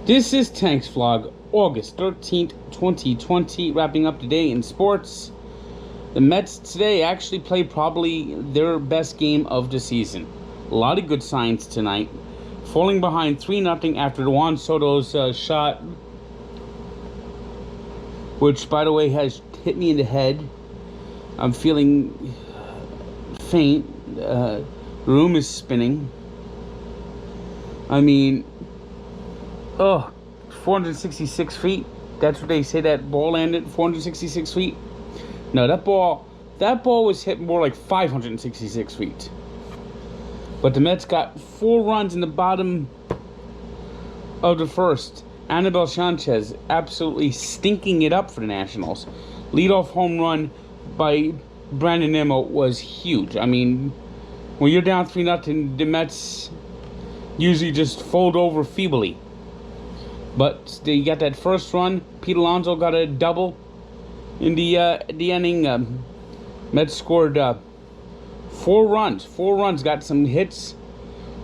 This is Tank's Vlog, August 13th, 2020, wrapping up today in sports. The Mets today actually played probably their best game of the season. A lot of good signs tonight. Falling behind 3-0 after Juan Soto's shot, which, by the way, has hit me in the head. I'm feeling faint. The room is spinning. I mean, 466 feet. That's what they say that ball landed, 466 feet. No, that ball was hit more like 566 feet. But the Mets got 4 runs in the bottom of the first. Anibal Sanchez absolutely stinking it up for the Nationals. Leadoff home run by Brandon Nimmo was huge. I mean, when you're down 3-0, the Mets usually just fold over feebly. But they got that first run. Pete Alonso got a double in the inning. Mets scored 4 runs. 4 runs, got some hits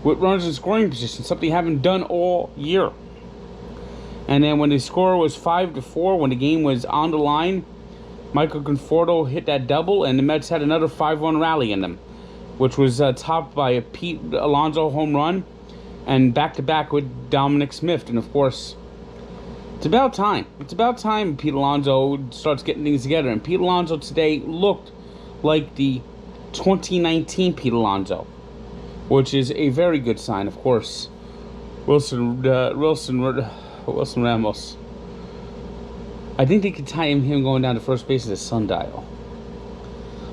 with runners in scoring position, something they haven't done all year. And then when the score was 5-4, when the game was on the line, Michael Conforto hit that double, and the Mets had another 5-run rally in them, which was topped by a Pete Alonso home run and back-to-back with Dominic Smith. And, of course, it's about time. It's about time Pete Alonso starts getting things together. And Pete Alonso today looked like the 2019 Pete Alonso, which is a very good sign. Of course, Wilson Ramos. I think they could tie him going down to first base as a sundial.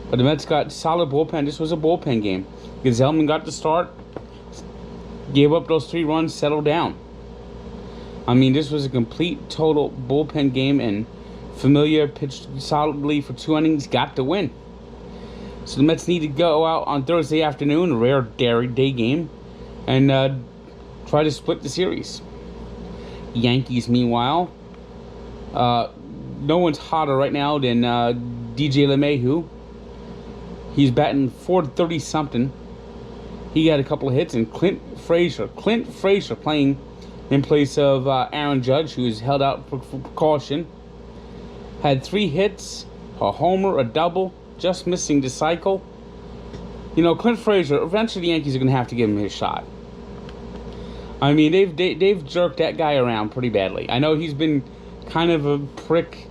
But the Mets got solid bullpen. This was a bullpen game. Gsellman got the start, gave up those 3 runs, settled down. I mean, this was a complete, total bullpen game, and Familia pitched solidly for 2 innings, got the win. So the Mets need to go out on Thursday afternoon, a rare day game, and try to split the series. Yankees, meanwhile, no one's hotter right now than DJ LeMahieu. He's batting .430-something. He got a couple of hits, and Clint Frazier playing in place of Aaron Judge, who is held out for precaution, had 3 hits, a homer, a double, just missing the cycle. You know, Clint Frazier, eventually the Yankees are going to have to give him his shot. I mean, they've jerked that guy around pretty badly. I know he's been kind of a prick,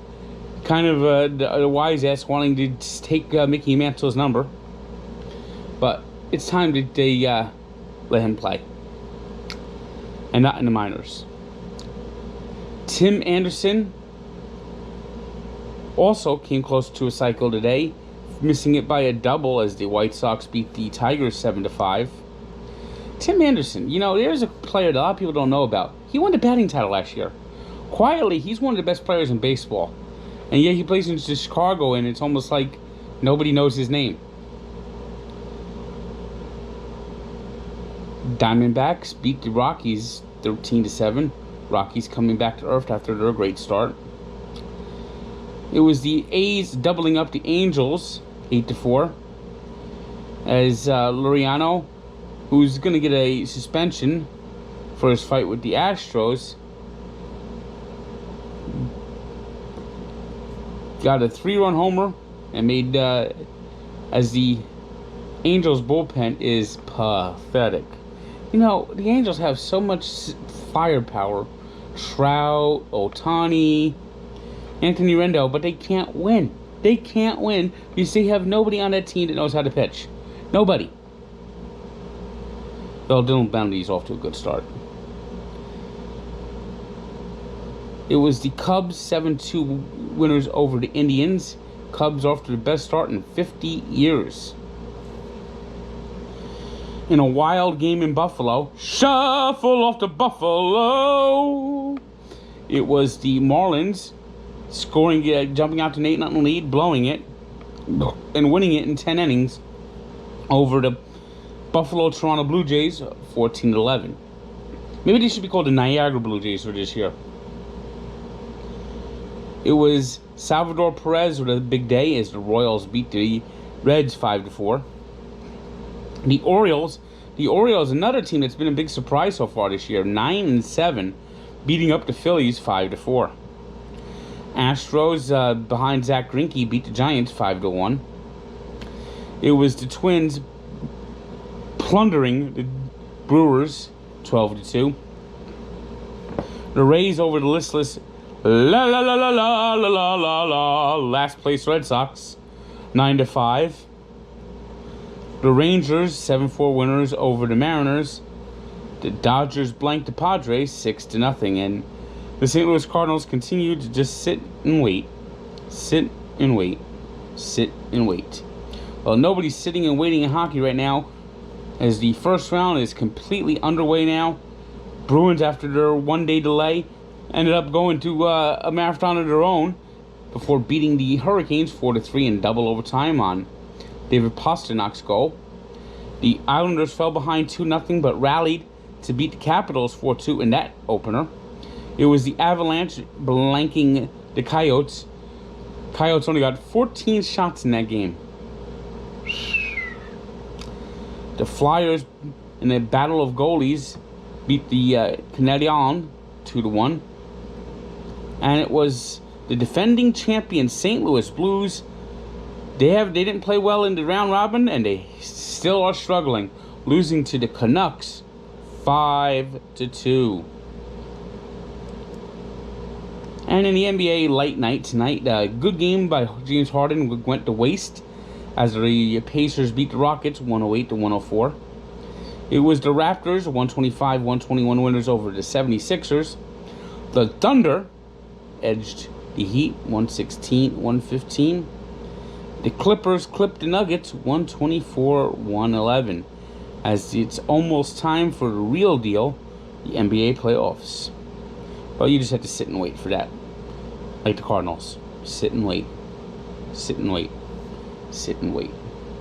kind of a wise ass wanting to take Mickey Mantle's number. But it's time that they let him play. And not in the minors. Tim Anderson also came close to a cycle today, missing it by a double as the White Sox beat the Tigers 7-5. Tim Anderson, you know, there's a player that a lot of people don't know about. He won the batting title last year. Quietly, he's one of the best players in baseball. And yet he plays in Chicago, and it's almost like nobody knows his name. Diamondbacks beat the Rockies 13-7. Rockies coming back to earth after their great start. It was the A's doubling up the Angels 8-4. As Laureano, who's going to get a suspension for his fight with the Astros, got a 3-run homer and made as the Angels bullpen is pathetic. You know, the Angels have so much firepower. Trout, Ohtani, Anthony Rendon, but they can't win. They can't win because they have nobody on that team that knows how to pitch. Nobody. Well, Dylan Bundy's off to a good start. It was the Cubs 7-2 winners over the Indians. Cubs off to the best start in 50 years. In a wild game in Buffalo, shuffle off to Buffalo. It was the Marlins scoring, jumping out to an 8-0 lead, blowing it, and winning it in 10 innings over the Buffalo Toronto Blue Jays 14-11. Maybe they should be called the Niagara Blue Jays for this year. It was Salvador Perez with a big day as the Royals beat the Reds 5-4. The Orioles, another team that's been a big surprise so far this year, 9-7, beating up the Phillies 5-4. Astros behind Zach Greinke beat the Giants 5-1. It was the Twins plundering the Brewers 12-2. The Rays over the listless last place Red Sox 9-5. The Rangers 7-4 winners over the Mariners. The Dodgers blanked the Padres 6-0, and the St. Louis Cardinals continued to just sit and wait. Sit and wait. Sit and wait. Well, nobody's sitting and waiting in hockey right now, as the first round is completely underway now. Bruins, after their one-day delay, ended up going to a marathon of their own before beating the Hurricanes 4-3 in double overtime on David Pasternak's goal. The Islanders fell behind 2-0 but rallied to beat the Capitals 4-2 in that opener. It was the Avalanche blanking the Coyotes. Coyotes only got 14 shots in that game. The Flyers, in a battle of goalies, beat the Canadiens 2-1. And it was the defending champion St. Louis Blues. They didn't play well in the round robin, and they still are struggling, losing to the Canucks 5-2. And in the NBA late night tonight, a good game by James Harden went to waste as the Pacers beat the Rockets 108-104. It was the Raptors 125-121 winners over the 76ers. The Thunder edged the Heat 116-115. The Clippers clipped the Nuggets 124-111. As it's almost time for the real deal, the NBA playoffs. Well, you just have to sit and wait for that. Like the Cardinals. Sit and wait. Sit and wait. Sit and wait.